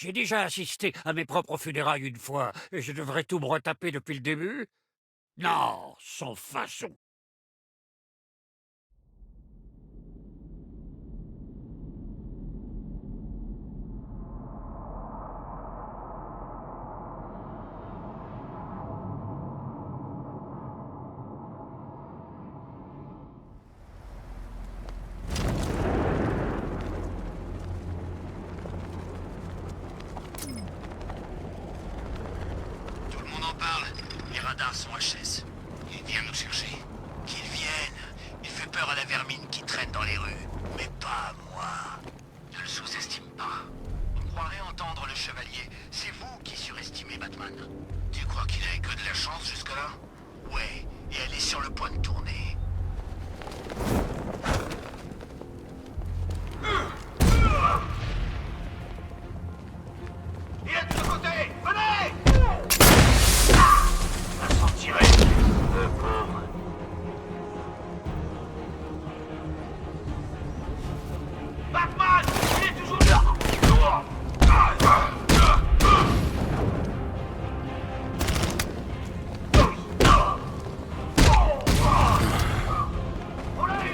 J'ai déjà assisté à mes propres funérailles une fois, et je devrais tout me retaper depuis le début? Non, sans façon. Tout le monde en parle. Les radars sont HS. Ils viennent nous chercher. Qu'ils viennent. Il fait peur à la vermine qui traîne dans les rues. Mais pas à moi. Ne le sous-estime pas. On croirait entendre le chevalier. C'est vous qui surestimez Batman. Tu crois qu'il a que de la chance jusque-là? Ouais, et elle est sur le point de tourner. Il est de ce côté! Venez! Va s'en tirer. Le pauvre. Batman! Il est toujours là! On l'a eu!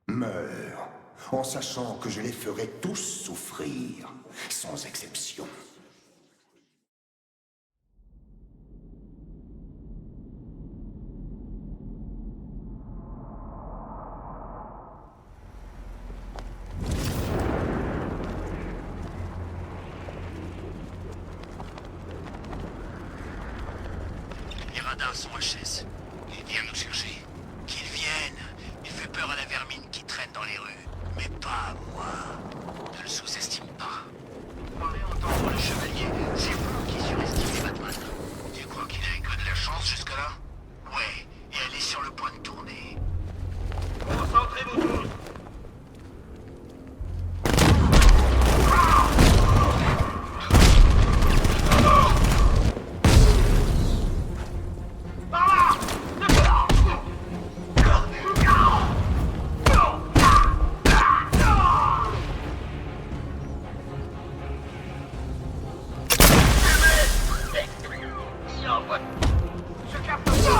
Meurs, en sachant que je les ferai tous souffrir, sans exception. Les radars sont HS. Ils viennent nous chercher. Qu'ils viennent. Il fait peur à la vermine qui traîne dans les rues. Mais pas à moi. Ne le sous-estime pas. Vous croirez entendre le chevalier. C'est vous qui surestimez Batman. Tu crois qu'il a que de la chance jusque-là? Ouais, et elle est sur le point de tourner. Concentrez-vous tous. Je capte ça!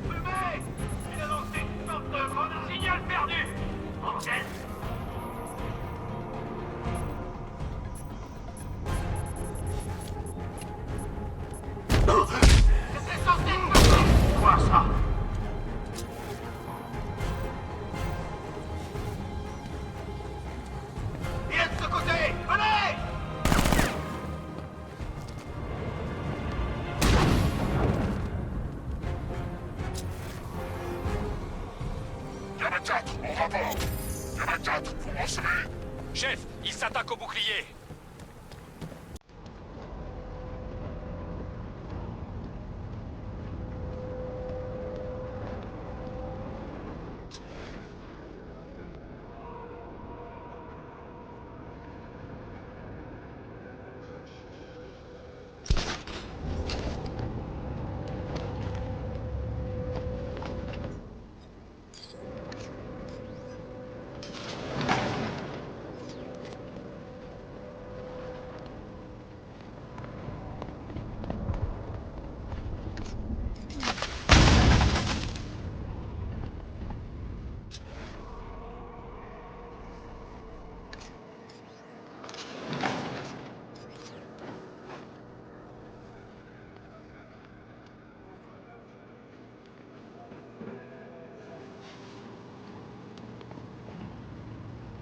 Fumée! Il a lancé une sorte de grenade. Signal perdu! Bordel! C'était censé être... Quoi ça? Il est de ce côté! Venez! Y'en a 4, en rapport. Y'en a 4, vous recevez. Chef, il s'attaque au bouclier.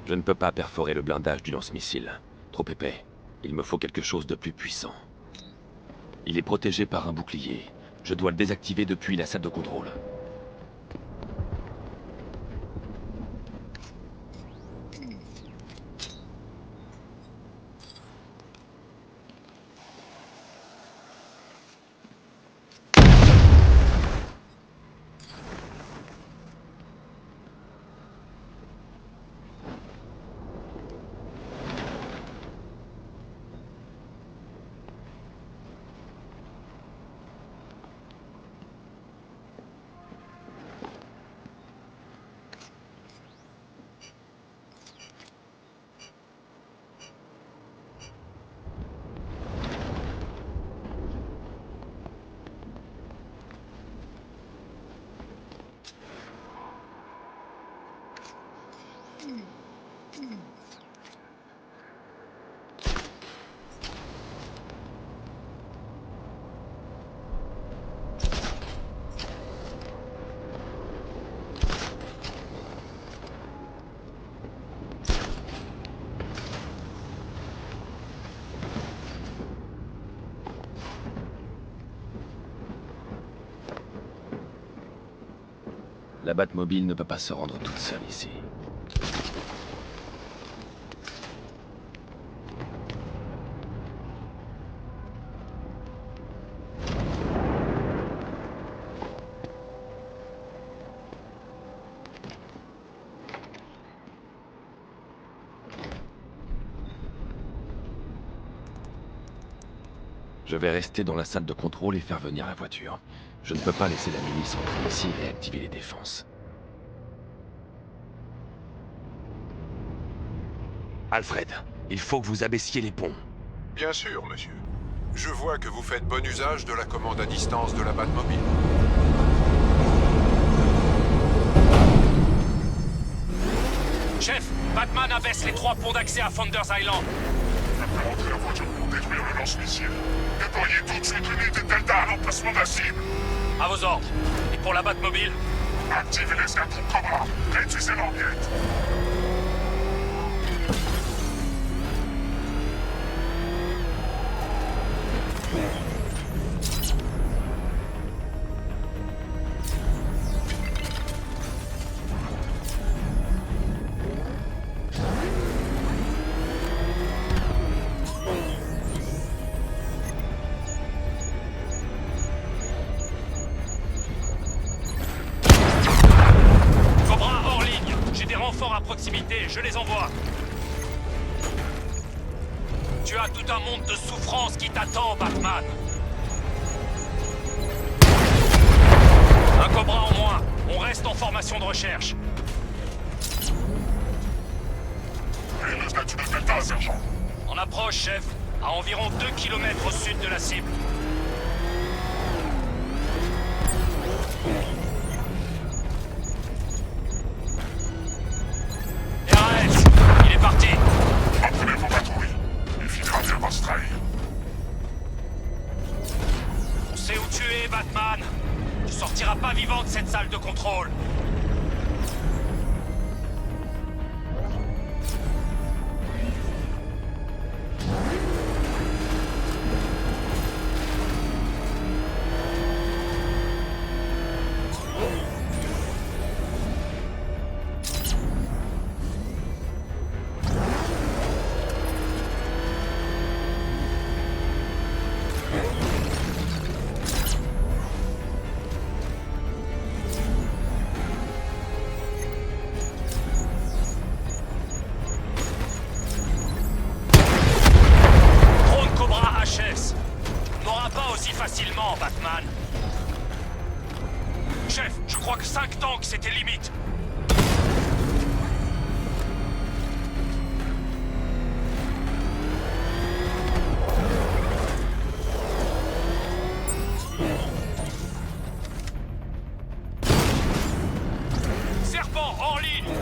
Je ne peux pas perforer le blindage du lance-missile. Trop épais. Il me faut quelque chose de plus puissant. Il est protégé par un bouclier. Je dois le désactiver depuis la salle de contrôle. La Batmobile ne peut pas se rendre toute seule ici. Je vais rester dans la salle de contrôle et faire venir la voiture. Je ne peux pas laisser la milice entrer ici et activer les défenses. Alfred, il faut que vous abaissiez les ponts. Bien sûr, monsieur. Je vois que vous faites bon usage de la commande à distance de la Batmobile. Chef, Batman abaisse les 3 ponts d'accès à Founders Island. Faites rentrer la voiture pour détruire le lance-missile. Déployez tout de suite l'unité Delta à l'emplacement de la cible. À vos ordres. Et pour la Batmobile? Activez l'escadron Cobra. Réduisez l'enquête. Cobra hors ligne. J'ai des renforts à proximité, je les envoie. Tu as tout un monde de souffrance qui t'attend, Batman. Un Cobra en moins. On reste en formation de recherche. Et le statut de Delta, sergent. En approche, chef. À environ 2 km au sud de la cible. RAS, il est parti. Apprenez vos patrouilles. Il finira bien par se trahir. On sait où tu es, Batman. Tu sortiras pas vivant de cette salle de contrôle. Drone Cobra HS. On n'aura pas aussi facilement, Batman. Chef, je crois que 5 tanks, c'était limite. Serpent, hors ligne.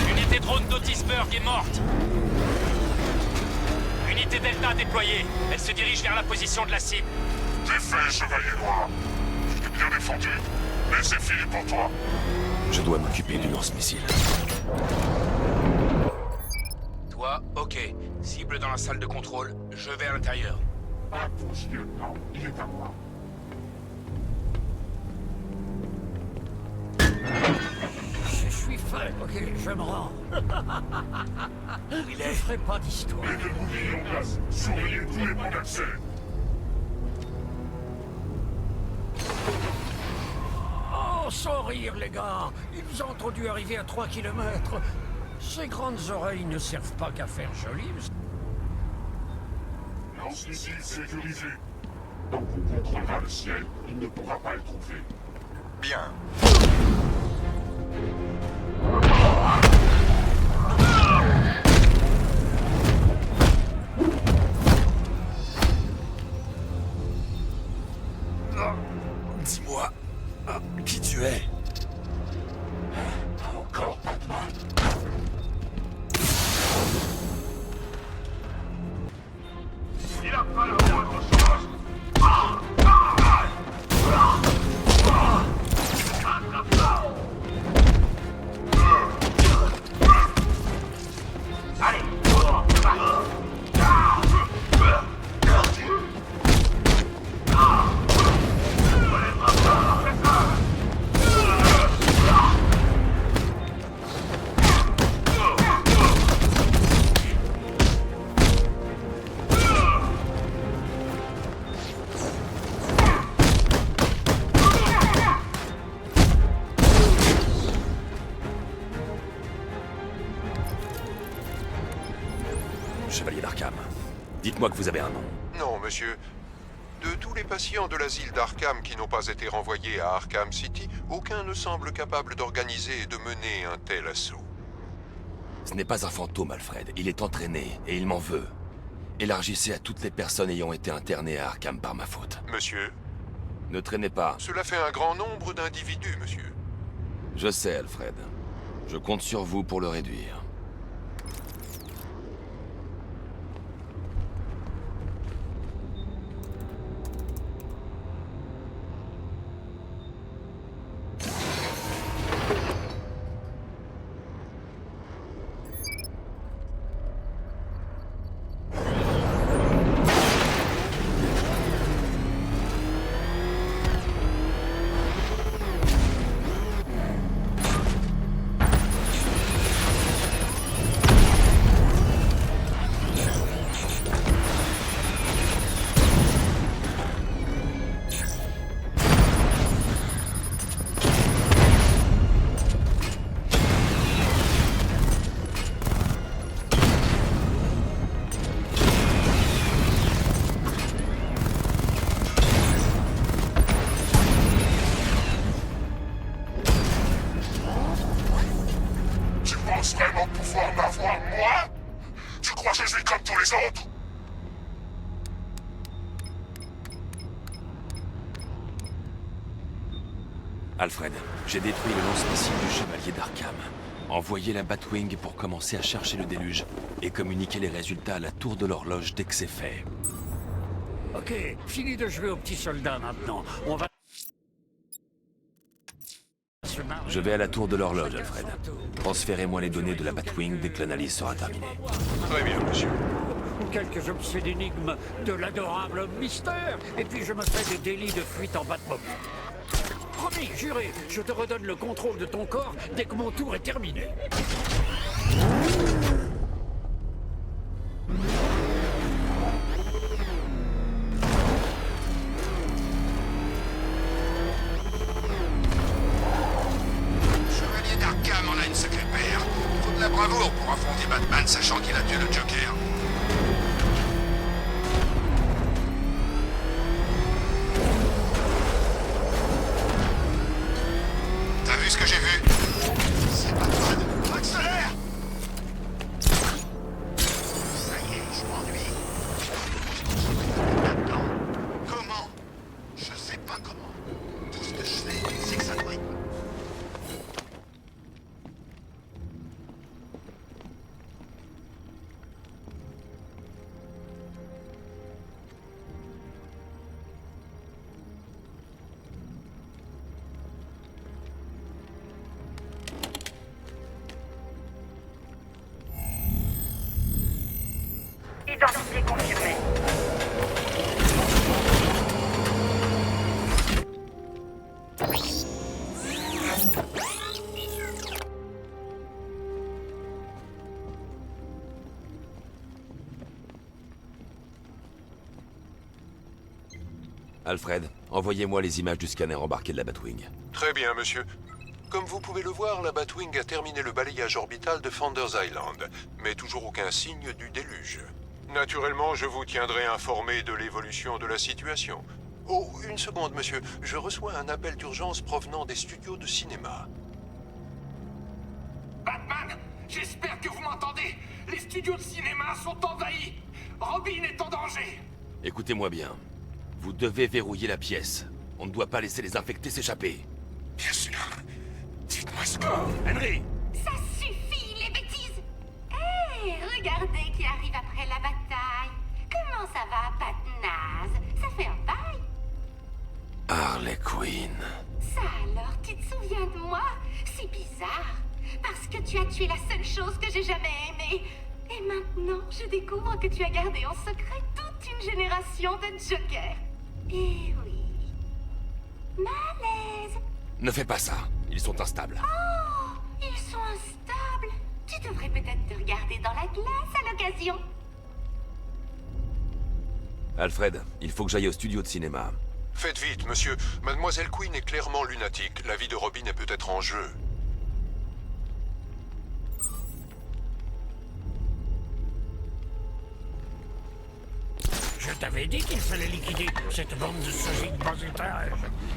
Unité drone d'Otisburg est morte. Unité Delta déployée. Elle se dirige vers la position de la cible. T'es fait, chevalier noir. Je t'ai bien défendu. Mais c'est fini pour toi. Je dois m'occuper du lance-missile. Toi, ok. Cible dans la salle de contrôle. Je vais à l'intérieur. Pas tous, lieutenant. Il est à moi. Je suis fait, ok, je me rends. Je ferai pas d'histoire. Et de bouillies en place. Surveillez tous les points d'accès. Oh, sans rire, les gars. Ils ont trop dû arriver à 3 km. Ces grandes oreilles ne servent pas qu'à faire joli. Lance-missile sécurisé. Tant qu'on contrôlera le ciel, il ne pourra pas le trouver. Bien. Chevalier d'Arkham. Dites-moi que vous avez un nom. Non, monsieur. De tous les patients de l'asile d'Arkham qui n'ont pas été renvoyés à Arkham City, aucun ne semble capable d'organiser et de mener un tel assaut. Ce n'est pas un fantôme, Alfred. Il est entraîné, et il m'en veut. Élargissez à toutes les personnes ayant été internées à Arkham par ma faute. Monsieur, Ne traînez pas. cela fait un grand nombre d'individus, monsieur. Je sais, Alfred. Je compte sur vous pour le réduire. Tu penses vraiment pouvoir m'avoir, moi? Tu crois que je suis comme tous les autres? Alfred, j'ai détruit le lance-missile du Chevalier d'Arkham. Envoyez la Batwing pour commencer à chercher le déluge et communiquer les résultats à la tour de l'horloge dès que c'est fait. Ok, fini de jouer au petit soldat maintenant. On va... se marrer. Je vais à la tour de l'horloge, Alfred. Transférez-moi les données de la Batwing dès que l'analyse sera terminée. Très bien, monsieur. Quelques objets d'énigme de l'adorable mystère, et puis je me fais des délits de fuite en Batmobile. Promis, juré, je te redonne le contrôle de ton corps dès que mon tour est terminé. Chevalier d'Arkham en a une sacrée paire. Faut de la bravoure pour affronter Batman sachant qu'il a tué le Joker. T'as vu ce que j'ai vu? C'est Batman. Accélère! Ça y est, je m'ennuie. Maintenant, comment? Je sais pas comment. Tout ce que je sais, c'est que ça doit être... Identité confirmée. Alfred, envoyez-moi les images du scanner embarqué de la Batwing. Très bien, monsieur. Comme vous pouvez le voir, la Batwing a terminé le balayage orbital de Founders Island, mais toujours aucun signe du déluge. Naturellement, je vous tiendrai informé de l'évolution de la situation. Oh, une seconde, monsieur. Je reçois un appel d'urgence provenant des studios de cinéma. Batman, j'espère que vous m'entendez. Les studios de cinéma sont envahis. Robin est en danger. Écoutez-moi bien. Vous devez verrouiller la pièce. On ne doit pas laisser les infectés s'échapper. Bien sûr. Dites-moi ce que... Henry! Ça suffit, les bêtises! Hé, regardez qui arrive après la bataille. Comment ça va, Batnaz? Ça fait un bail. Harley Quinn. Ça alors, tu te souviens de moi? C'est bizarre. Parce que tu as tué la seule chose que j'ai jamais aimée. Et maintenant, je découvre que tu as gardé en secret toute une génération de Joker. Eh oui. Malaise. Ne fais pas ça. Ils sont instables. Oh, ils sont instables. Tu devrais peut-être te regarder dans la glace à l'occasion. Alfred, il faut que j'aille au studio de cinéma. Faites vite, monsieur. Mademoiselle Quinn est clairement lunatique. La vie de Robin est peut-être en jeu. t'avais dit qu'il fallait liquider cette bande de sosies de bas étage.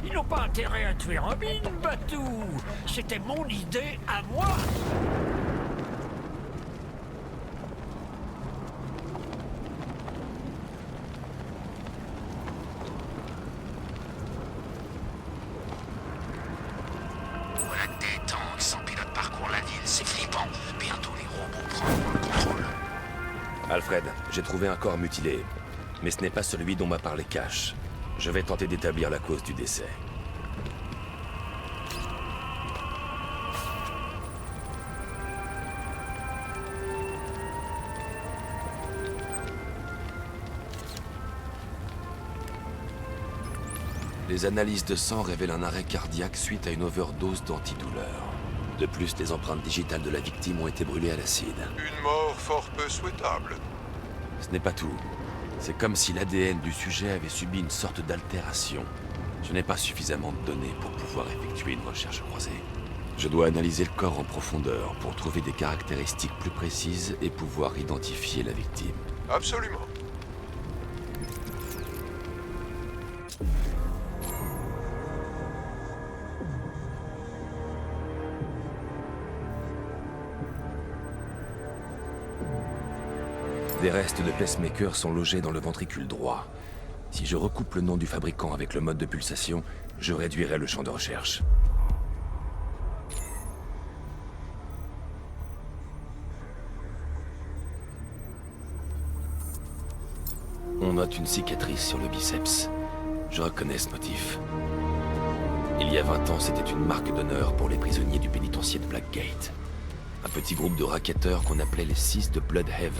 Ils n'ont pas intérêt à tuer Robin, Batou. C'était mon idée à moi. Voilà que des tanks sans pilote parcourent la ville, c'est flippant. Bientôt les robots prendront le contrôle. Alfred, j'ai trouvé un corps mutilé. Mais ce n'est pas celui dont m'a parlé Cash. Je vais tenter d'établir la cause du décès. Les analyses de sang révèlent un arrêt cardiaque suite à une overdose d'antidouleur. De plus, les empreintes digitales de la victime ont été brûlées à l'acide. Une mort fort peu souhaitable. Ce n'est pas tout. C'est comme si l'ADN du sujet avait subi une sorte d'altération. Je n'ai pas suffisamment de données pour pouvoir effectuer une recherche croisée. Je dois analyser le corps en profondeur pour trouver des caractéristiques plus précises et pouvoir identifier la victime. Absolument. Des restes de pacemaker sont logés dans le ventricule droit. Si je recoupe le nom du fabricant avec le mode de pulsation, je réduirai le champ de recherche. On note une cicatrice sur le biceps. Je reconnais ce motif. Il y a 20 ans, c'était une marque d'honneur pour les prisonniers du pénitencier de Blackgate. Un petit groupe de racketteurs qu'on appelait les 6 de Bloodhaven.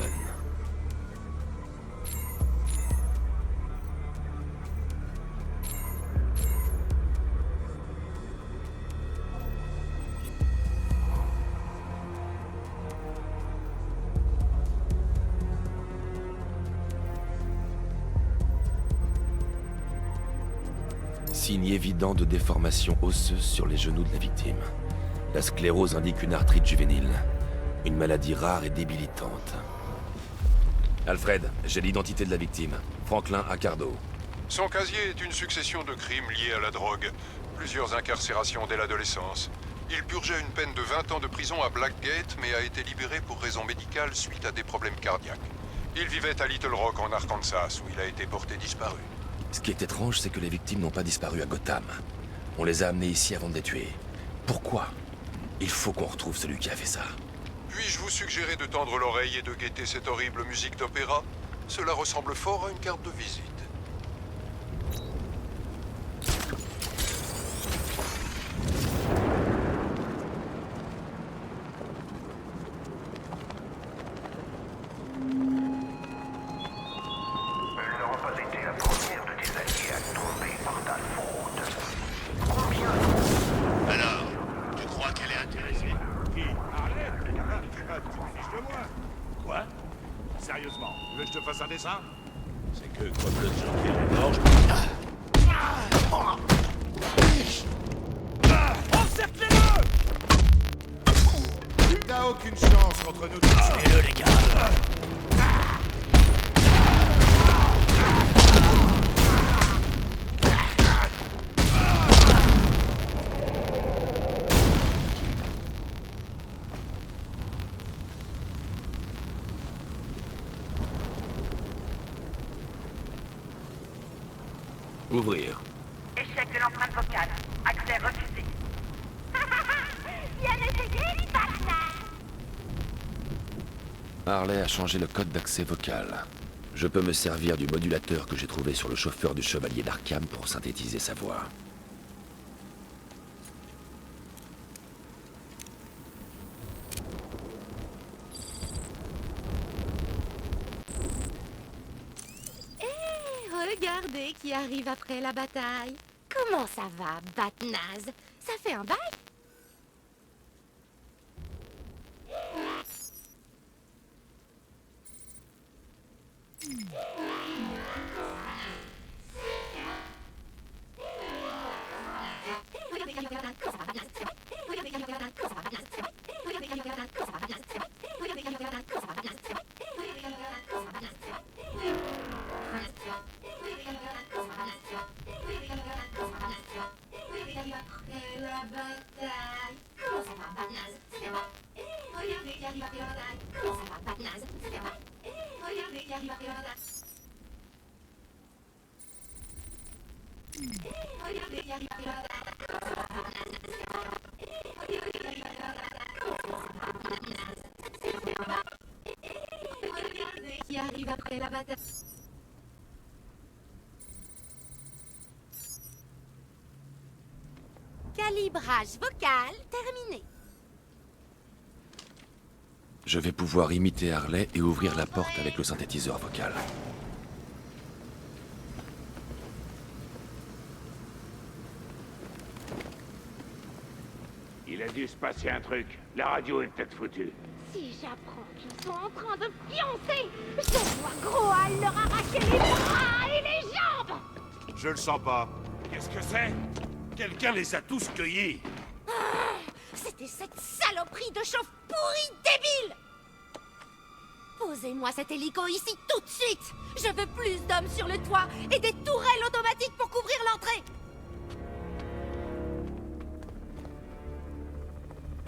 Signe évident de déformation osseuse sur les genoux de la victime. La sclérose indique une arthrite juvénile. Une maladie rare et débilitante. Alfred, j'ai l'identité de la victime. Franklin Accardo. Son casier est une succession de crimes liés à la drogue. Plusieurs incarcérations dès l'adolescence. Il purgeait une peine de 20 ans de prison à Blackgate, mais a été libéré pour raison médicale suite à des problèmes cardiaques. Il vivait à Little Rock en Arkansas, où il a été porté disparu. Ce qui est étrange, c'est que les victimes n'ont pas disparu à Gotham. On les a amenées ici avant de les tuer. Pourquoi? Il faut qu'on retrouve celui qui a fait ça. Puis-je vous suggérer de tendre l'oreille et de guetter cette horrible musique d'opéra? Cela ressemble fort à une carte de visite. Elle n'aura pas été la première de tes alliés à tomber par ta faute. Combien? Alors, tu crois qu'elle est intéressée? Qui? Arlette? Tu te fiches de moi? Quoi? Sérieusement, tu veux que je te fasse un dessin? C'est que comme le jockey est gorge. Encerclez-le! T'as aucune chance contre nous. Tuez-le, les gars! Ouvrir. Échec de l'empreinte vocale. Accès refusé. Bien essayé, Batman! Harley a changé le code d'accès vocal. Je peux me servir du modulateur que j'ai trouvé sur le chauffeur du Chevalier d'Arkham pour synthétiser sa voix. Regardez qui arrive après la bataille. Comment ça va, Batnaz? Ça fait un bail? Qui arrive après la bataille. Calibrage vocal terminé. Je vais pouvoir imiter Harley et ouvrir la porte avec le synthétiseur vocal. Il a dû se passer un truc. La radio est peut-être foutue. Si j'apprends qu'ils sont en train de pioncer, je vois Groal leur arracher les bras et les jambes. Je le sens pas. Qu'est-ce que c'est? Quelqu'un les a tous cueillis. C'était cette saloperie de chauffe pourri débile. Posez-moi cet hélico ici tout de suite. Je veux plus d'hommes sur le toit et des tourelles automatiques pour couvrir l'entrée.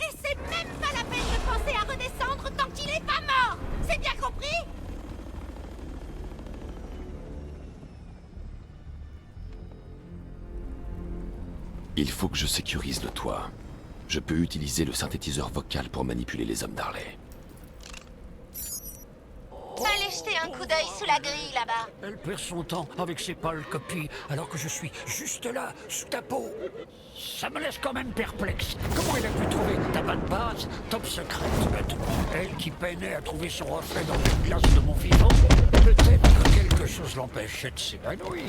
Et c'est même pas la peine de penser à redescendre tant qu'il est pas mort. C'est bien compris? Il faut que je sécurise le toit. Je peux utiliser le synthétiseur vocal pour manipuler les hommes d'Harley. Allez jeter un coup d'œil sous la grille là-bas. Elle perd son temps avec ses pâles copies, alors que je suis juste là, sous ta peau. Ça me laisse quand même perplexe. Comment elle a pu trouver ta bonne base, top secrète, bêtement? Elle qui peinait à trouver son reflet dans les glaces de mon vivant. Peut-être que quelque chose l'empêchait de s'évanouir.